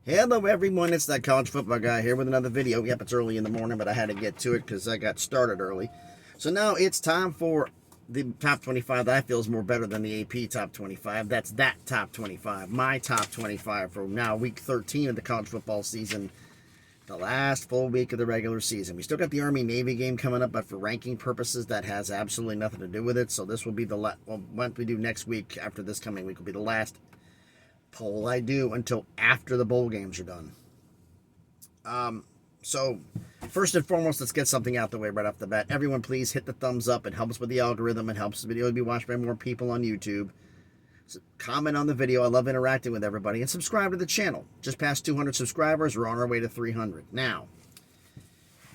Hello everyone, it's that college football guy here with another video. Yep, it's early in the morning, but I had to get to it because I got started early. So now it's time for the top 25 that I feel is more better than the AP top 25. That's that top 25, my top 25 for now week 13 of the college football season, the last full week of the regular season. We still got the Army-Navy game coming up, but for ranking purposes, that has absolutely nothing to do with it. So this will be the what we do next week after this coming week will be the last poll I do until after the bowl games are done. So first and foremost, let's get something out the way right off the bat. Everyone, please hit the thumbs up. It helps with the algorithm. It helps the video to be watched by more people on YouTube. So comment on the video. I love interacting with everybody. And subscribe to the channel. Just past 200 subscribers. We're on our way to 300. Now,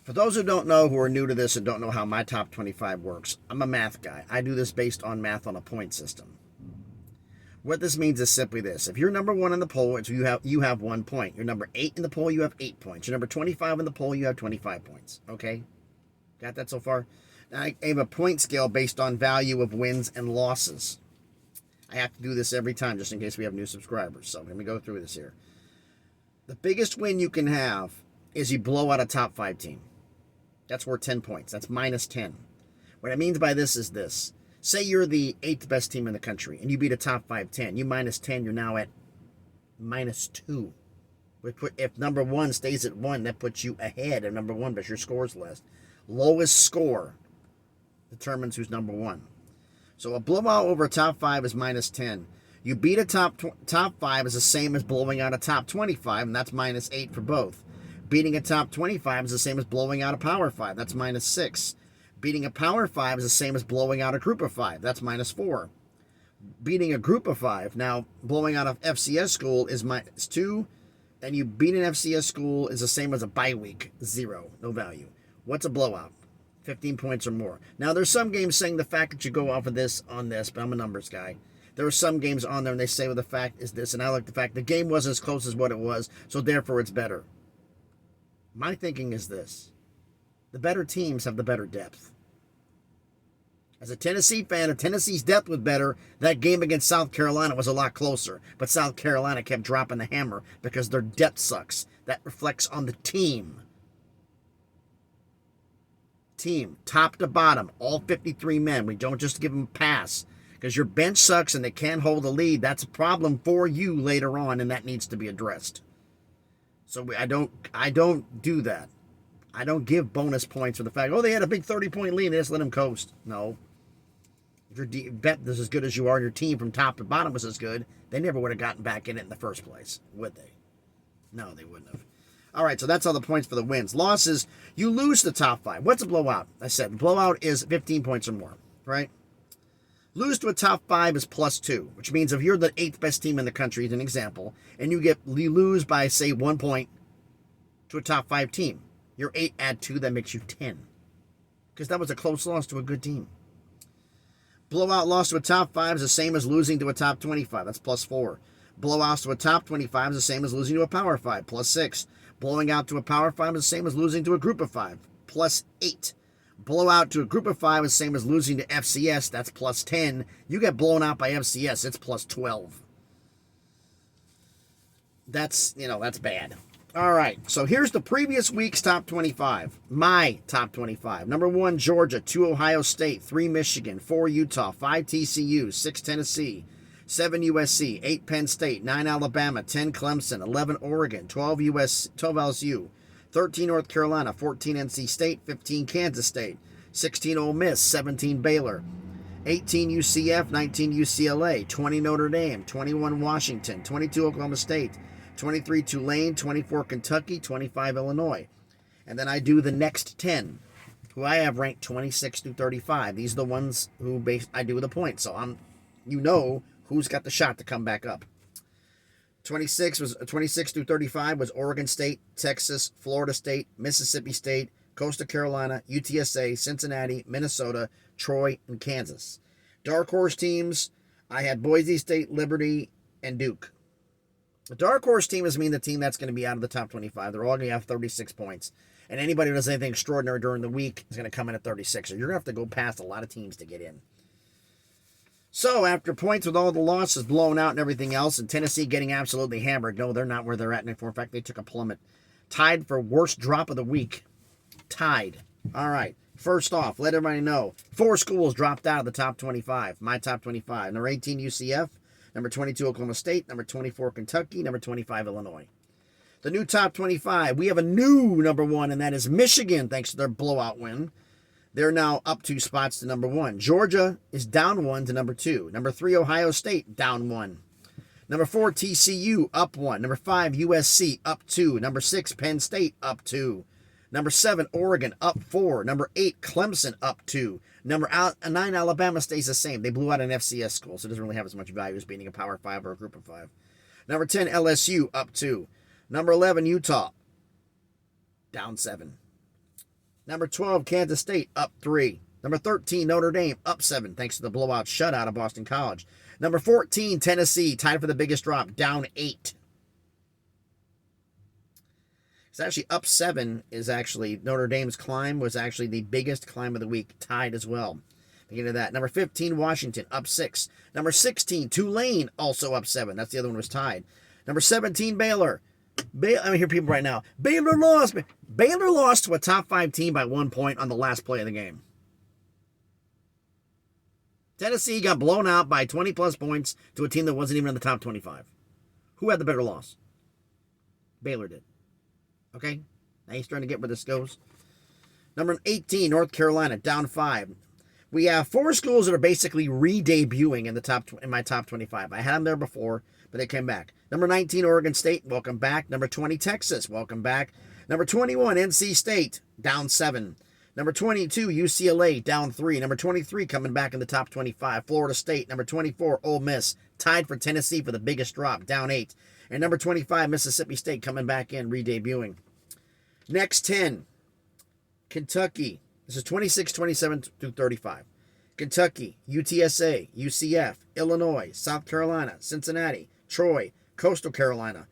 for those who don't know, who are new to this and don't know how my top 25 works, I'm a math guy. I do this based on math on a point system. What this means is simply this. If you're number 1 in the poll, you have 1 point. You're number 8 in the poll, you have 8 points. You're number 25 in the poll, you have 25 points. Okay? Got that so far? Now, I have a point scale based on value of wins and losses. I have to do this every time just in case we have new subscribers. So let me go through this here. The biggest win you can have is you blow out a top 5 team. That's worth 10 points. That's minus 10. What it means by this is this. Say you're the 8th best team in the country, and you beat a top 5 10. You minus 10, you're now at minus 2. If number 1 stays at 1, that puts you ahead of number 1, but your score's less. Lowest score determines who's number 1. So a blowout over a top 5 is minus 10. You beat a top 5 is the same as blowing out a top 25, and that's minus 8 for both. Beating a top 25 is the same as blowing out a power 5. That's minus 6. Beating a power 5 is the same as blowing out a group of 5. That's minus 4. Beating a group of 5, now blowing out an FCS school is minus 2. And you beat an FCS school is the same as a bye week. 0. No value. What's a blowout? 15 points or more. Now there's some games saying the fact that you go off of this on this, but I'm a numbers guy. There are some games on there and they say, well, the fact is this, and I like the fact the game wasn't as close as what it was, so therefore it's better. My thinking is this. The better teams have the better depth. As a Tennessee fan, if Tennessee's depth was better, that game against South Carolina was a lot closer. But South Carolina kept dropping the hammer because their depth sucks. That reflects on the team. Team, top to bottom, all 53 men. We don't just give them a pass. Because your bench sucks and they can't hold a lead. That's a problem for you later on, and that needs to be addressed. So I don't do that. I don't give bonus points for the fact, oh, they had a big 30-point lead, they just let them coast. No. If your bet is as good as you are, and your team from top to bottom was as good, they never would have gotten back in it in the first place, would they? No, they wouldn't have. All right, so that's all the points for the wins. Losses, you lose the top 5. What's a blowout? I said the blowout is 15 points or more, right? Lose to a top 5 is plus 2, which means if you're the 8th best team in the country, as an example, and you lose by, say, 1 point to a top 5 team, your 8 add 2, that makes you 10. Because that was a close loss to a good team. Blowout loss to a top 5 is the same as losing to a top 25. That's plus 4. Blowouts to a top 25 is the same as losing to a power 5. Plus 6. Blowing out to a power 5 is the same as losing to a group of 5. Plus 8. Blowout to a group of 5 is the same as losing to FCS. That's plus 10. You get blown out by FCS, it's plus 12. That's bad. All right, so here's the previous week's top 25. My top 25. Number 1, Georgia. 2, Ohio State. 3, Michigan. 4, Utah. 5, TCU. 6, Tennessee. 7, USC. 8, Penn State. 9, Alabama. 10, Clemson. 11, Oregon. 12, LSU. 13, North Carolina. 14, NC State. 15, Kansas State. 16, Ole Miss. 17, Baylor. 18, UCF. 19, UCLA. 20, Notre Dame. 21, Washington. 22, Oklahoma State. 23, Tulane, 24, Kentucky, 25, Illinois. And then I do the next 10, who I have ranked 26 through 35. These are the ones who I do the points. So who's got the shot to come back up. 26 through 35 was Oregon State, Texas, Florida State, Mississippi State, Coastal Carolina, UTSA, Cincinnati, Minnesota, Troy, and Kansas. Dark horse teams, I had Boise State, Liberty, and Duke. The dark horse team is the team that's going to be out of the top 25. They're all going to have 36 points. And anybody who does anything extraordinary during the week is going to come in at 36. So you're going to have to go past a lot of teams to get in. So after points with all the losses blown out and everything else, and Tennessee getting absolutely hammered, no, they're not where they're at anymore. In fact, they took a plummet. Tied for worst drop of the week. Tied. All right. First off, let everybody know, 4 schools dropped out of the top 25. My top 25. Number 18, UCF. Number 22, Oklahoma State. Number 24, Kentucky. Number 25, Illinois. The new top 25, we have a new number 1, and that is Michigan, thanks to their blowout win. They're now up 2 spots to number 1. Georgia is down 1 to number 2. Number 3, Ohio State, down 1. Number 4, TCU, up 1. Number 5, USC, up 2. Number 6, Penn State, up 2. Number 7, Oregon, up 4. Number 8, Clemson, up 2. Number 9, Alabama stays the same. They blew out an FCS school, so it doesn't really have as much value as beating a Power 5 or a Group of 5. Number 10, LSU, up 2. Number 11, Utah, down 7. Number 12, Kansas State, up 3. Number 13, Notre Dame, up 7, thanks to the blowout shutout of Boston College. Number 14, Tennessee, tied for the biggest drop, down 8. It's actually up 7 is actually Notre Dame's climb was actually the biggest climb of the week, tied as well. Beginning of that. Number 15, Washington, up 6. Number 16, Tulane, also up 7. That's the other one was tied. Number 17, Baylor. I hear people right now. Baylor lost. Baylor lost to a top 5 team by 1 point on the last play of the game. Tennessee got blown out by 20 plus points to a team that wasn't even in the top 25. Who had the better loss? Baylor did. Okay? Now you're starting to get where this goes. Number 18, North Carolina, down 5. We have 4 schools that are basically re-debuting in my top 25. I had them there before, but they came back. Number 19, Oregon State, welcome back. Number 20, Texas, welcome back. Number 21, NC State, down 7. Number 22, UCLA, down 3. Number 23, coming back in the top 25, Florida State. Number 24, Ole Miss, tied for Tennessee for the biggest drop, down 8. And number 25, Mississippi State, coming back in, re-debuting. Next 10, Kentucky. This is 26, 27 through 35. Kentucky, UTSA, UCF, Illinois, South Carolina, Cincinnati, Troy, Coastal Carolina,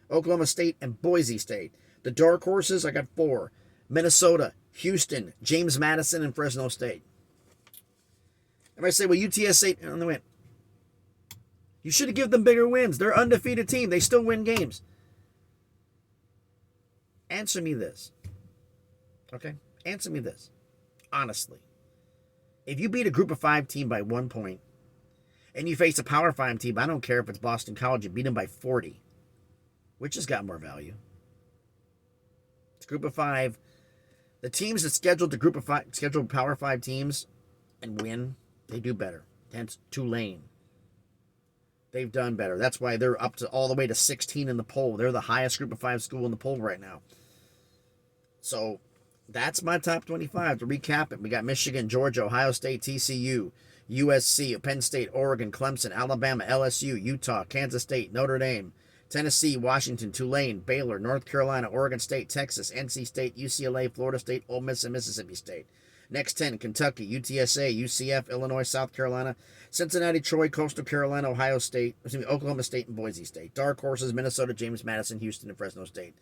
Oklahoma State, and Boise State. The dark horses, I got 4. Minnesota, Houston, James Madison, and Fresno State. Everybody say, well, UTSA, on the win. You should have given them bigger wins. They're an undefeated team. They still win games. Answer me this. Okay? Answer me this. Honestly. If you beat a Group of 5 team by 1 point, and you face a Power 5 team, I don't care if it's Boston College, you beat them by 40. Which has got more value? It's Group of 5. The teams that scheduled the Group of 5, scheduled Power 5 teams and win, they do better. Hence Tulane. They've done better. That's why they're up to all the way to 16 in the poll. They're the highest Group of 5 school in the poll right now. So that's my top 25. To recap it, we got Michigan, Georgia, Ohio State, TCU, USC, Penn State, Oregon, Clemson, Alabama, LSU, Utah, Kansas State, Notre Dame, Tennessee, Washington, Tulane, Baylor, North Carolina, Oregon State, Texas, NC State, UCLA, Florida State, Ole Miss, and Mississippi State. Next 10, Kentucky, UTSA, UCF, Illinois, South Carolina, Cincinnati, Troy, Coastal Carolina, Oklahoma State, and Boise State. Dark horses, Minnesota, James Madison, Houston, and Fresno State.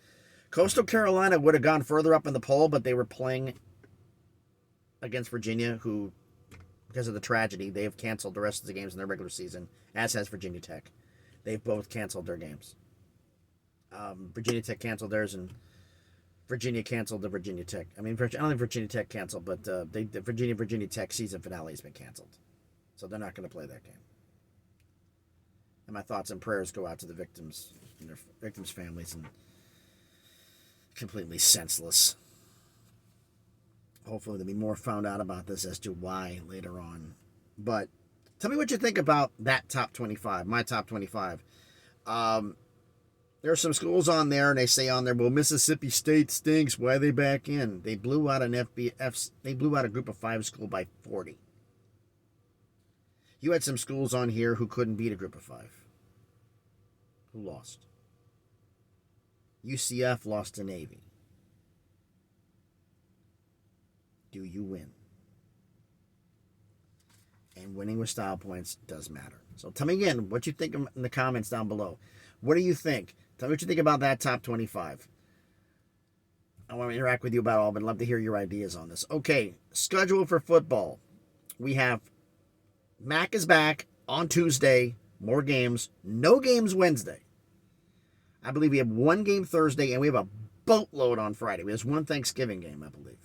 Coastal Carolina would have gone further up in the poll, but they were playing against Virginia, who, because of the tragedy, they have canceled the rest of the games in their regular season, as has Virginia Tech. They've both canceled their games. Virginia Tech canceled theirs, and Virginia canceled the Virginia Tech. I don't think Virginia Tech canceled, but the Virginia Tech season finale has been canceled. So they're not going to play that game. And my thoughts and prayers go out to the victims and their victims' families, and completely senseless. Hopefully there'll be more found out about this as to why later on. But tell me what you think about that top 25, my top 25. There are some schools on there, and they say on there, well, Mississippi State stinks. Why are they back in? They blew out they blew out a Group of 5 school by 40. You had some schools on here who couldn't beat a Group of 5. Who lost? UCF lost to Navy. Do you win? And winning with style points does matter. So tell me again what you think in the comments down below. What do you think? Tell me what you think about that top 25. I want to interact with you about all, but I'd love to hear your ideas on this. Okay, schedule for football. We have Mac is back on Tuesday. More games. No games Wednesday. I believe we have one game Thursday, and we have a boatload on Friday. There's one Thanksgiving game, I believe.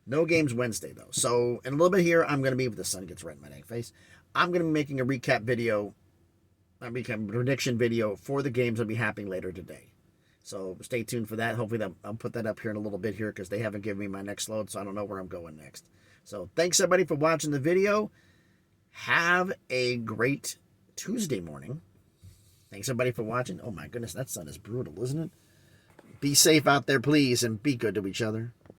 No games Wednesday, though. So, in a little bit here, I'm going to be, if the sun gets right in my dang face, I'm going to be making a recap video, a prediction video for the games that'll be happening later today. So, stay tuned for that. Hopefully, I'll put that up here in a little bit here because they haven't given me my next load, so I don't know where I'm going next. So, thanks, everybody, for watching the video. Have a great Tuesday morning. Thanks, everybody, for watching. Oh, my goodness, that sun is brutal, isn't it? Be safe out there, please, and be good to each other.